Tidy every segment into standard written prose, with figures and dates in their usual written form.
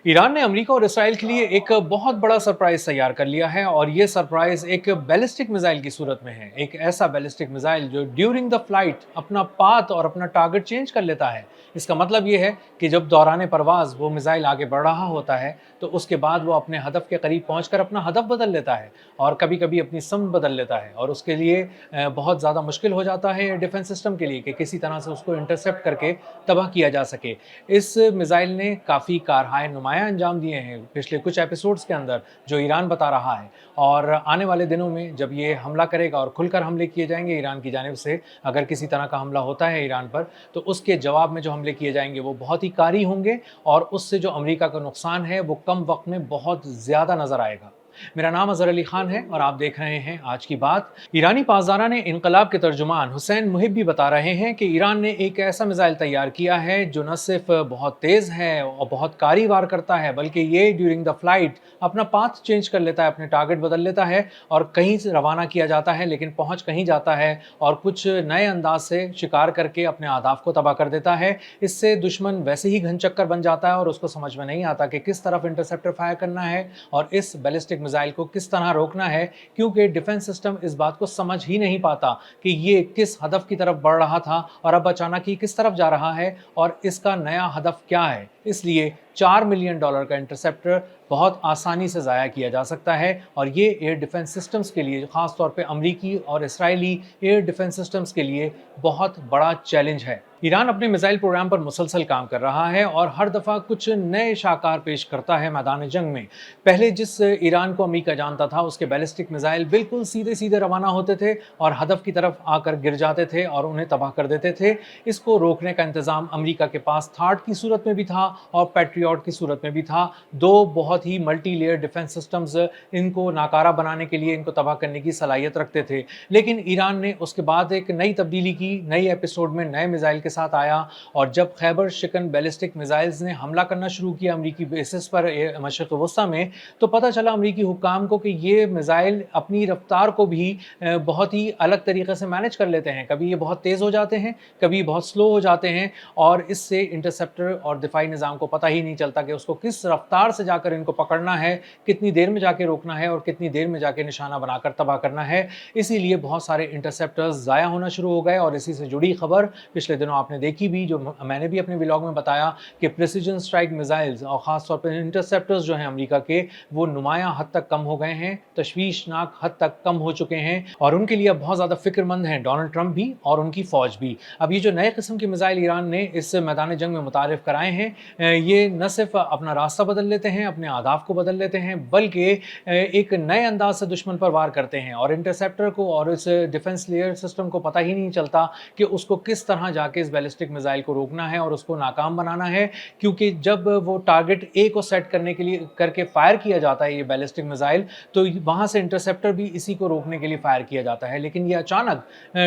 Iran ने America और Israel के लिए एक बहुत बड़ा सरप्राइज तैयार कर लिया है और ये सरप्राइज एक बैलिस्टिक मिसाइल की सूरत में है। एक ऐसा बैलिस्टिक मिसाइल जो ड्यूरिंग द फ्लाइट अपना पाथ और अपना टारगेट चेंज कर लेता है। इसका मतलब ये है कि जब दौरान परवाज वो मिसाइल आगे बढ़ रहा होता है तो उसके बाद वो अपने हदफ के करीब पहुंचकर अपना हदफ बदल लेता है और कभी कभी अपनी समत बदल लेता है और उसके लिए बहुत ज़्यादा मुश्किल हो जाता है डिफेंस सिस्टम के लिए कि किसी तरह से उसको इंटरसेप्ट करके तबाह किया जा सके। इस मिसाइल ने काफ़ी कारहाय नुमायाँ अंजाम दिए हैं पिछले कुछ एपिसोड्स के अंदर, जो ईरान बता रहा है। और आने वाले दिनों में जब ये हमला करेगा और खुलकर हमले किए जाएंगे ईरान की जानिब से, अगर किसी तरह का हमला होता है ईरान पर, तो उसके जवाब में जो हमले किए जाएंगे वो बहुत ही कारी होंगे और उससे जो अमेरिका का नुकसान है वो कम वक्त में बहुत ज़्यादा नज़र आएगा। मेरा नाम अजहर अली खान है और आप देख रहे हैं आज की बात। ईरानी पासदारा ने इनकलाब के तर्जुमान हुसैन मुहिब्बी बता रहे हैं कि ईरान ने एक ऐसा मिसाइल तैयार किया है जो न सिर्फ बहुत तेज़ है और बहुत कारी वार करता है, बल्कि ये ड्यूरिंग द फ्लाइट अपना पाथ चेंज कर लेता है, अपने टारगेट बदल लेता है और कहीं से रवाना किया जाता है लेकिन पहुंच कहीं जाता है और कुछ नए अंदाज से शिकार करके अपने अहदाफ को तबाह कर देता है। इससे दुश्मन वैसे ही घन चक्कर बन जाता है और उसको समझ में नहीं आता कि किस तरफ इंटरसेप्टर फायर करना है और इस बैलिस्टिक मिसाइल को किस तरह रोकना है, क्योंकि डिफेंस सिस्टम इस बात को समझ ही नहीं पाता कि ये किस हदफ की तरफ बढ़ रहा था और अब अचानक ही किस तरफ जा रहा है और इसका नया हदफ क्या है। इसलिए $4 मिलियन का इंटरसेप्टर बहुत आसानी से ज़ाया किया जा सकता है और ये एयर डिफेंस सिस्टम्स के लिए, ख़ास तौर पे अमरीकी और इसराइली एयर डिफेंस सिस्टम्स के लिए बहुत बड़ा चैलेंज है। ईरान अपने मिसाइल प्रोग्राम पर मुसलसल काम कर रहा है और हर दफ़ा कुछ नए शाकार पेश करता है मैदान जंग में। पहले जिस ईरान को अमेरिका जानता था, उसके बैलिस्टिक मिसाइल बिल्कुल सीधे सीधे रवाना होते थे और हदफ की तरफ आकर गिर जाते थे और उन्हें तबाह कर देते थे। इसको रोकने का इंतज़ाम अमेरिका के पास थार्ड की सूरत में भी था और पैट्रियट की सूरत में भी था। दो बहुत ही मल्टी लेयर डिफेंस सिस्टम्स इनको नाकारा बनाने के लिए, इनको तबाह करने की सलाहियत रखते थे। लेकिन ईरान ने उसके बाद एक नई तब्दीली की, नई एपिसोड में नए मिसाइल के साथ आया और जब खैबर शिकन बैलिस्टिक मिसाइल्स ने हमला करना शुरू किया अमरीकी बेसिस पर मशरिक़ वस्ता में, तो पता चला अमरीकी हुक्काम को कि ये मिसाइल अपनी रफ्तार को भी बहुत ही अलग तरीके से मैनेज कर लेते हैं। कभी ये बहुत तेज़ हो जाते हैं, कभी बहुत स्लो हो जाते हैं और इससे इंटरसेप्टर और दिफाई निज़ाम को पता ही नहीं चलता कि उसको किस रफ्तार से जाकर इनको पकड़ना है, कितनी देर में जाके रोकना है और कितनी देर में जाके निशाना बनाकर तबाह करना है। इसीलिए बहुत सारे इंटरसेप्टर्स ज़ाया होना शुरू हो गए और इसी से जुड़ी खबर पिछले दिनों आपने देखी भी, जो मैंने भी अपने व्लॉग में बताया कि प्रिसिजन स्ट्राइक मिसाइल्स और ख़ास तौर पर इंटरसेप्टर्स जो हैं अमेरिका के, वो नुमायां हद तक कम हो गए हैं, तशवीशनाक हद तक कम हो चुके हैं और उनके लिए अब बहुत ज़्यादा फिक्रमंद हैं डोनाल्ड ट्रंप भी और उनकी फ़ौज भी। अब ये जो नए किस्म के मिसाइल ईरान ने इस मैदान जंग में मुतारिफ कराए हैं, ये न सिर्फ अपना रास्ता बदल लेते हैं, अपने आदाफ को बदल लेते हैं, बल्कि एक नए अंदाज से दुश्मन पर वार करते हैं और इंटरसेप्टर को और इस डिफेंस लेयर सिस्टम को पता ही नहीं चलता कि उसको किस तरह जाके इस बैलिस्टिक मिसाइल को रोकना है और उसको नाकाम बनाना है। क्योंकि जब वो टारगेट ए को सेट करने के लिए करके फायर किया जाता है ये बैलिस्टिक मिसाइल, तो वहाँ से इंटरसेप्टर भी इसी को रोकने के लिए फायर किया जाता है। लेकिन ये अचानक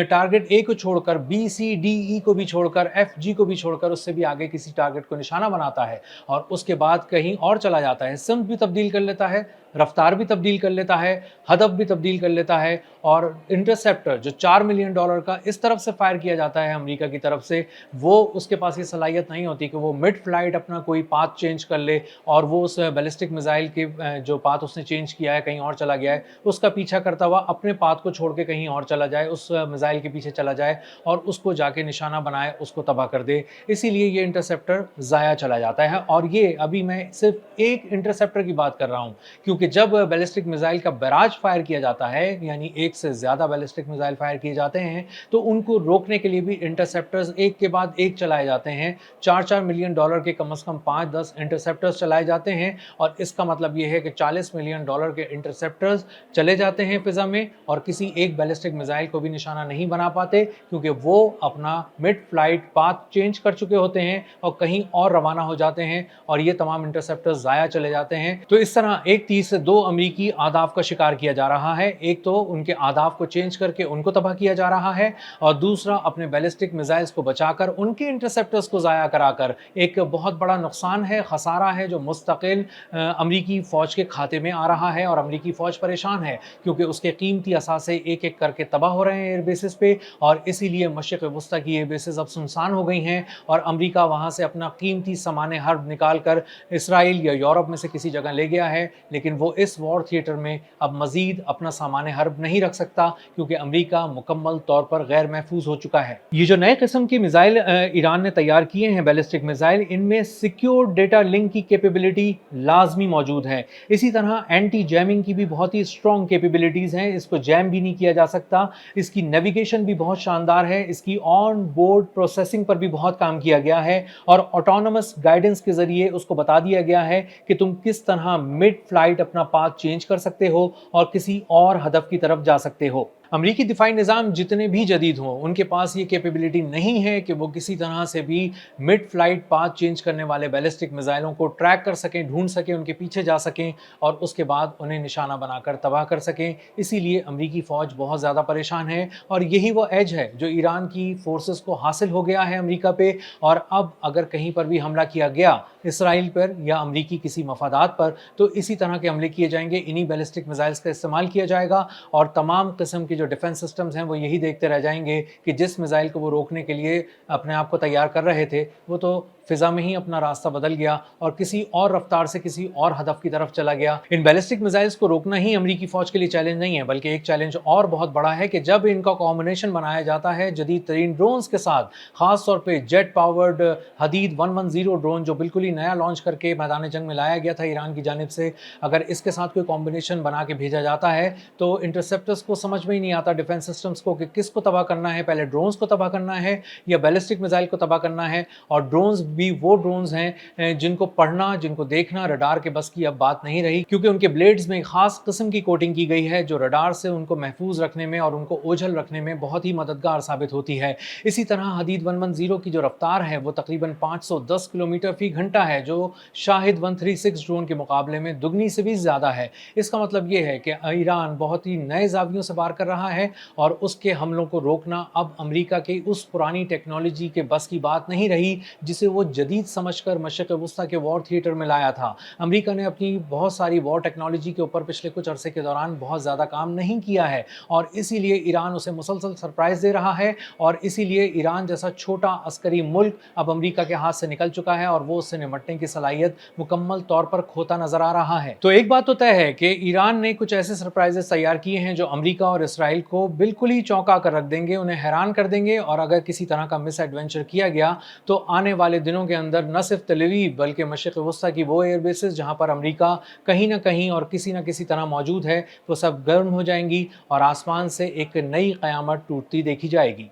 टारगेट ए को छोड़कर बी सी डी ई को भी छोड़कर एफ जी को भी छोड़कर उससे भी आगे किसी टारगेट को निशाना बनाता है और उसके बाद कहीं और चला जाता है, सिम्त भी तब्दील कर लेता है, रफ्तार भी तब्दील कर लेता है, हदफ भी तब्दील कर लेता है और इंटरसेप्टर जो $4 मिलियन का इस तरफ से फायर किया जाता है अमेरिका की तरफ से, वो उसके पास ये सलाहियत नहीं होती कि वो मिड फ्लाइट अपना कोई पाथ चेंज कर ले और वो उस बैलिस्टिक मिसाइल के जो पाथ उसने चेंज किया है, कहीं और चला गया है, उसका पीछा करता हुआ अपने पाथ को छोड़ के कहीं और चला जाए, उस मिसाइल के पीछे चला जाए और उसको जाके निशाना बनाए, उसको तबाह कर दे। इसीलिए ये इंटरसेप्टर ज़ाया चला जाता है और ये अभी मैं सिर्फ एक इंटरसेप्टर की बात कर रहा हूँ, क्योंकि जब बैलिस्टिक मिसाइल का बैराज फायर किया जाता है, यानी एक से ज़्यादा बैलिस्टिक मिसाइल फायर किए जाते हैं, तो उनको रोकने के लिए भी इंटरसेप्टर्स एक के बाद एक चलाए जाते हैं। $4-4 मिलियन के कम से कम 5-10 इंटरसेप्टर्स चलाए जाते हैं और इसका मतलब ये है कि $40 मिलियन के इंटरसेप्टर्स चले जाते हैं फ़िज़ा में और किसी एक बैलिस्टिक मिसाइल को भी निशाना नहीं बना पाते, क्योंकि वो अपना मिड फ्लाइट पाथ चेंज कर चुके होते हैं और कहीं और रवाना हो जाते हैं और ये तमाम इंटरसेप्टर्स ज़ाया चले जाते हैं। तो इस तरह एक तीर से दो अमरीकी आदाफ का शिकार किया जा रहा है। एक तो उनके आदाफ को चेंज करके उनको तबाह किया जा रहा है और दूसरा अपने बैलिस्टिक मिसाइल्स को बचाकर उनके इंटरसेप्टर्स को ज़ाया कराकर एक बहुत बड़ा नुकसान है, खसारा है जो मुस्तकिल अमरीकी फ़ौज के खाते में आ रहा है और अमरीकी फ़ौज परेशान है, क्योंकि उसके कीमती असासे एक एक करके तबाह हो रहे हैं एयर बेसिस पे और इसीलिए मशरिक़ वस्ता की एयर बेसिस अब सुनसान हो गई हैं और अमरीका वहाँ से अपना कीमती सामान हर्ब نکال کر اسرائیل یا یورپ میں سے کسی جگہ لے گیا ہے، لیکن وہ اس وار تھیٹر میں اب مزید اپنا سامان حرب نہیں رکھ سکتا کیونکہ امریکہ مکمل طور پر غیر محفوظ ہو چکا ہے۔ یہ جو نئے قسم کی میزائل ایران نے تیار کیے ہیں، بیلسٹک میزائل، ان میں سیکیور ڈیٹا لنک کی کیپیبلٹی لازمی موجود ہے۔ اسی طرح اینٹی جیمنگ کی بھی بہت ہی اسٹرانگ کیپیبلٹیز ہیں، اس کو جیم بھی نہیں کیا جا سکتا۔ اس کی نیویگیشن بھی بہت شاندار ہے، اس کی آن بورڈ پروسیسنگ پر بھی بہت کام کیا گیا ہے اور آٹونومس گائیڈنس کے ذریعے اس کو بتا دیا گیا ہے کہ تم کس طرح مڈ فلائٹ اپنا پاتھ چینج کر سکتے ہو اور کسی اور ہدف کی طرف جا سکتے ہو۔ امریکی دفاعی نظام جتنے بھی جدید ہوں، ان کے پاس یہ کیپیبلٹی نہیں ہے کہ وہ کسی طرح سے بھی مڈ فلائٹ پاتھ چینج کرنے والے بیلسٹک میزائلوں کو ٹریک کر سکیں، ڈھونڈ سکیں، ان کے پیچھے جا سکیں اور اس کے بعد انہیں نشانہ بنا کر تباہ کر سکیں۔ اسی لیے امریکی فوج بہت زیادہ پریشان ہے اور یہی وہ ایج ہے جو ایران کی فورسز کو حاصل ہو گیا ہے امریکہ پہ، اور اب اگر کہیں پر بھی حملہ کیا گیا اسرائیل پر یا امریکی کسی مفادات پر تو اسی طرح کے حملے کیے جائیں گے، انہی بیلسٹک میزائلز کا استعمال کیا جائے گا اور تمام قسم کے جو ڈیفنس سسٹمز ہیں وہ یہی دیکھتے رہ جائیں گے کہ جس میزائل کو وہ روکنے کے لیے اپنے آپ کو تیار کر رہے تھے وہ تو فضا میں ہی اپنا راستہ بدل گیا اور کسی اور رفتار سے کسی اور ہدف کی طرف چلا گیا۔ ان بیلسٹک میزائلز کو روکنا ہی امریکی فوج کے لیے چیلنج نہیں ہے، بلکہ ایک چیلنج اور بہت بڑا ہے کہ جب ان کا کمبینیشن بنایا جاتا ہے جدید ترین ڈرونز کے ساتھ، خاص طور پہ جیٹ پاورڈ حدید 110 ڈرون جو بالکل ہی نیا لانچ کر کے میدان جنگ میں لایا گیا تھا ایران کی جانب سے، اگر اس کے ساتھ کوئی کمبینیشن بنا کے بھیجا جاتا ہے تو انٹرسیپٹرز کو سمجھ میں ہی نہیں آتا ڈیفنس سسٹمز کو کہ کس کو تباہ کرنا ہے، پہلے ڈرونز کو تباہ کرنا ہے یا بیلسٹک میزائل کو تباہ کرنا ہے۔ اور ڈرونز بھی وہ ڈرونز ہیں جن کو پڑھنا، جن کو دیکھنا رڈار کے بس کی اب بات نہیں رہی، کیونکہ ان کے بلیڈز میں ایک خاص قسم کی کوٹنگ کی گئی ہے جو رڈار سے ان کو محفوظ رکھنے میں اور ان کو اوجھل رکھنے میں بہت ہی مددگار ثابت ہوتی ہے۔ اسی طرح حدید 110 کی جو رفتار ہے وہ تقریباً 510 کلومیٹر فی گھنٹہ ہے، جو شاہد 136 ڈرون کے مقابلے میں دگنی سے بھی زیادہ ہے۔ اس کا مطلب یہ ہے کہ ایران بہت ہی نئے زاویوں سے وار کر رہا ہے اور اس کے حملوں کو روکنا اب امریکہ کی اس پرانی ٹیکنالوجی کے بس کی بات نہیں رہی جسے وہ جدید سمجھ کر مشرق وسطیٰ کے وار تھیٹر میں لایا تھا۔ امریکہ نے اپنی بہت ساری وار ٹیکنالوجی کے اوپر پچھلے کچھ عرصے کے دوران بہت زیادہ کام نہیں کیا ہے اور اسی لیے ایران اسے مسلسل سرپرائز دے رہا ہے اور اسی لیے ایران جیسا چھوٹا عسکری ملک اب امریکہ کے ہاتھ سے نکل چکا ہے اور وہ اس سے نمٹنے کی صلاحیت مکمل طور پر کھوتا نظر آ رہا ہے۔ تو ایک بات تو طے ہے کہ ایران نے کچھ ایسے سرپرائزز تیار کیے ہیں جو امریکہ اور اسرائیل کو بالکل ہی چونکا کر رکھ دیں گے، انہیں حیران کر دیں گے، اور اگر کسی طرح کا مس ایڈونچر کیا گیا تو آنے والے دنوں کے اندر نہ صرف تل ابیب بلکہ مشرق وسطیٰ کی وہ ایئر بیسز جہاں پر امریکہ کہیں نہ کہیں اور کسی نہ کسی طرح موجود ہے وہ سب گرم ہو جائیں گی اور آسمان سے ایک نئی قیامت ٹوٹتی دیکھی جائے گی۔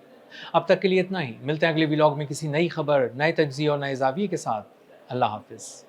اب تک کے لیے اتنا ہی، ملتے ہیں اگلے ولاگ میں کسی نئی خبر، نئے تجزیے اور نئے زاویے کے ساتھ۔ اللہ حافظ۔